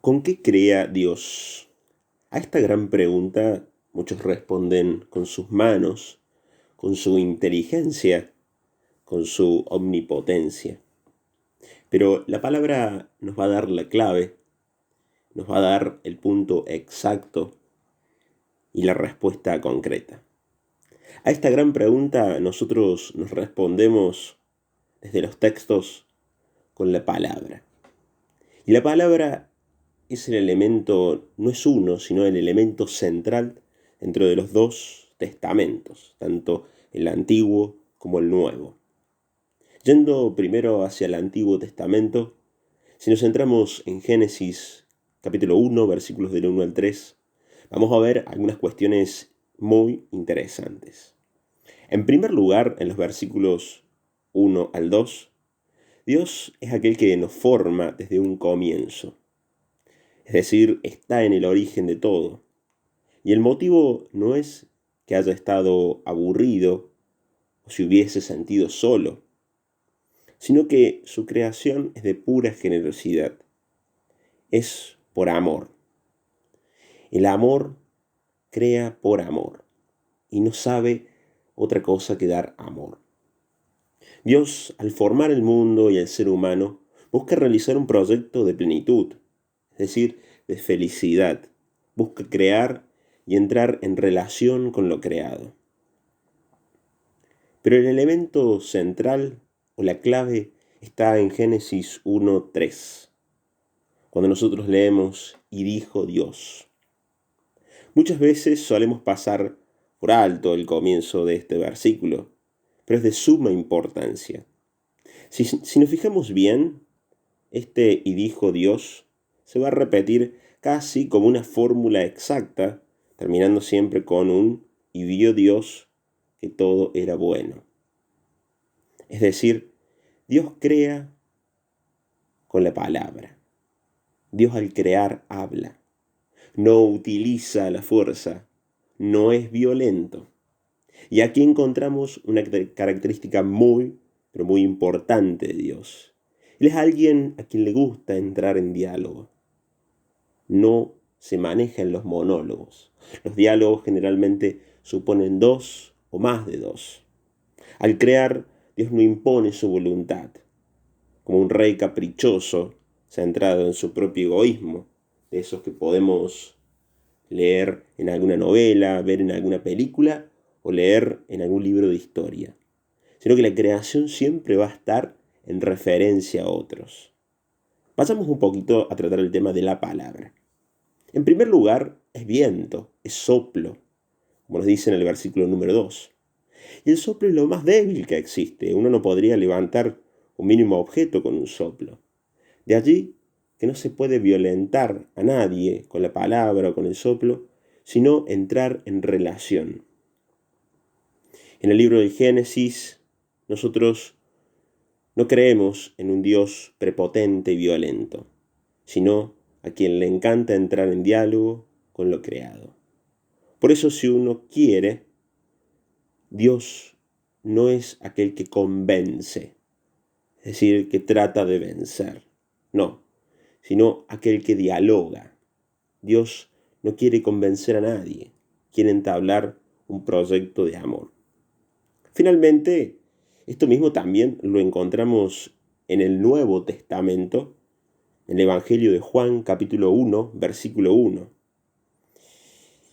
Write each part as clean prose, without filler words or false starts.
¿Con qué crea Dios? A esta gran pregunta muchos responden con sus manos, con su inteligencia, con su omnipotencia. Pero la palabra nos va a dar la clave, nos va a dar el punto exacto y la respuesta concreta. A esta gran pregunta nosotros nos respondemos desde los textos con la palabra. Y la palabra es el elemento, no es uno, sino el elemento central dentro de los dos testamentos, tanto el Antiguo como el Nuevo. Yendo primero hacia el Antiguo Testamento, si nos centramos en Génesis capítulo 1, versículos del 1 al 3, vamos a ver algunas cuestiones muy interesantes. En primer lugar, en los versículos 1 al 2, Dios es aquel que nos forma desde un comienzo. Es decir, está en el origen de todo. Y el motivo no es que haya estado aburrido o se hubiese sentido solo, sino que su creación es de pura generosidad. Es por amor. El amor crea por amor y no sabe otra cosa que dar amor. Dios, al formar el mundo y el ser humano, busca realizar un proyecto de plenitud, es decir, de felicidad. Busca crear y entrar en relación con lo creado. Pero el elemento central o la clave está en Génesis 1:3, cuando nosotros leemos "y dijo Dios". Muchas veces solemos pasar por alto el comienzo de este versículo, pero es de suma importancia. Si nos fijamos bien, este "y dijo Dios" se va a repetir casi como una fórmula exacta, terminando siempre con un "y vio Dios que todo era bueno". Es decir, Dios crea con la palabra. Dios al crear habla. No utiliza la fuerza. No es violento. Y aquí encontramos una característica muy, pero muy importante de Dios. Él es alguien a quien le gusta entrar en diálogo. No se maneja en los monólogos. Los diálogos generalmente suponen dos o más de dos. Al crear, Dios no impone su voluntad, como un rey caprichoso, centrado en su propio egoísmo, de esos que podemos leer en alguna novela, ver en alguna película o leer en algún libro de historia, sino que la creación siempre va a estar en referencia a otros. Pasamos un poquito a tratar el tema de la palabra. En primer lugar, es viento, es soplo, como nos dice en el versículo número 2. Y el soplo es lo más débil que existe. Uno no podría levantar un mínimo objeto con un soplo. De allí que no se puede violentar a nadie con la palabra o con el soplo, sino entrar en relación. En el libro de Génesis, nosotros no creemos en un Dios prepotente y violento, sino a quien le encanta entrar en diálogo con lo creado. Por eso, si uno quiere, Dios no es aquel que convence, es decir, que trata de vencer. No, sino aquel que dialoga. Dios no quiere convencer a nadie, quiere entablar un proyecto de amor. Finalmente, esto mismo también lo encontramos en el Nuevo Testamento, en el Evangelio de Juan, capítulo 1, versículo 1.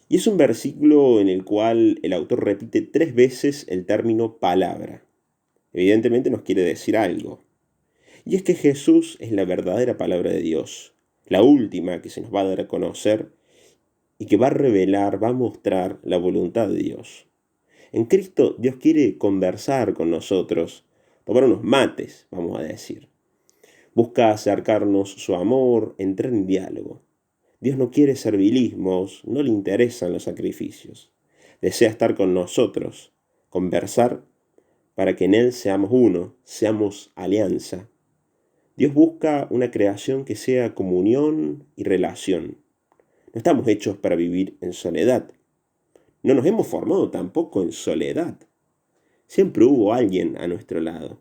Y es un versículo en el cual el autor repite 3 veces el término palabra. Evidentemente nos quiere decir algo. Y es que Jesús es la verdadera palabra de Dios, la última que se nos va a dar a conocer y que va a revelar, va a mostrar la voluntad de Dios. En Cristo Dios quiere conversar con nosotros, tomar unos mates, vamos a decir. Busca acercarnos su amor, entrar en diálogo. Dios no quiere servilismos, no le interesan los sacrificios. Desea estar con nosotros, conversar para que en Él seamos uno, seamos alianza. Dios busca una creación que sea comunión y relación. No estamos hechos para vivir en soledad. No nos hemos formado tampoco en soledad. Siempre hubo alguien a nuestro lado.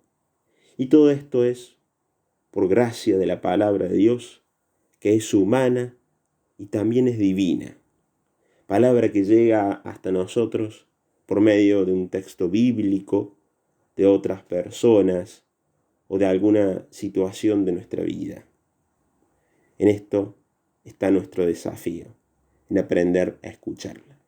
Y todo esto es por gracia de la palabra de Dios que es humana y también es divina. Palabra que llega hasta nosotros por medio de un texto bíblico, de otras personas o de alguna situación de nuestra vida. En esto está nuestro desafío, en aprender a escucharla.